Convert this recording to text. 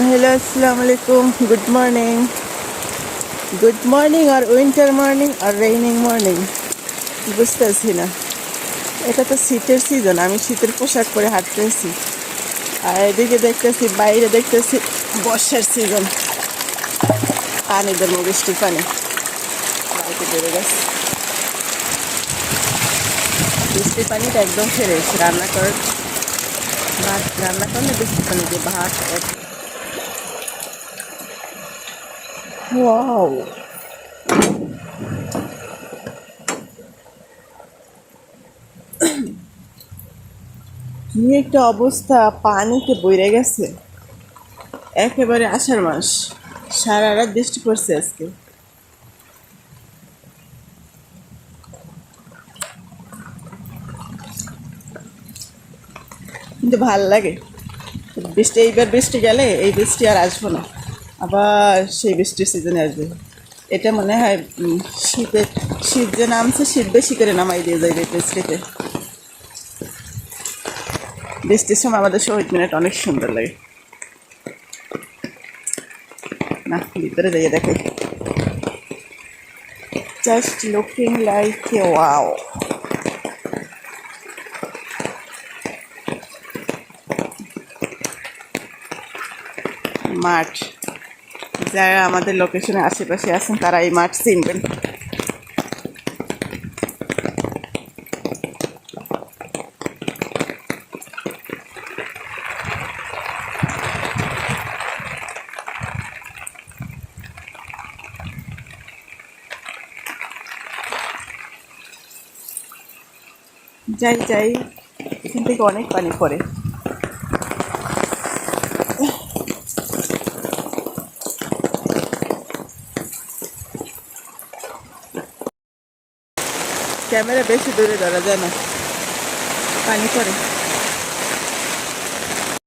Hello, assalamu alaikum. Good morning. Good morning or winter morning or raining morning. বুঝতেছি না। এটা তো শীতের সিজন, আমি শীতের পোশাক পরে হাঁটতেছি, আর এদিকে দেখতেছি বাইরে দেখতেছি বর্ষার সিজন। পানি ধর্ম বৃষ্টির পানি বাড়িতে বেড়ে গেছে। বৃষ্টির পানিটা একদম ফ্রেশ, রান্না করার ভাত রান্না করলে বৃষ্টির পানি দিয়ে ভাত। ওয়াও, কি একটা অবস্থা, পানিতে বইরে গেছে একেবারে। আষাঢ় মাস, সারা রাত বৃষ্টি পড়ছে আজকে। কিন্তু ভাল লাগে বৃষ্টি। এইবার বৃষ্টি গেলে এই বৃষ্টি আর আসবো না, আবার সেই বৃষ্টির সিজনে আসবে। এটা মনে হয় শীতে, শীত যে নামছে শীত বেশি করে নামাই দিয়ে যাবে বৃষ্টিতে। বৃষ্টির সময় আমাদের শহীদ মিনারটা অনেক সুন্দর লাগে। না, ভিতরে যাইয়ে দেখো, just looking like a wow. মাঠ, যারা আমাদের লোকেশনের আশেপাশে আছেন তারা এই মাঠ চিনবেন। যাই যাই, এখান থেকে অনেক পানি পড়ে। ক্যামেরা বেশি দূরে ধরা যায় না, পানি পড়ে।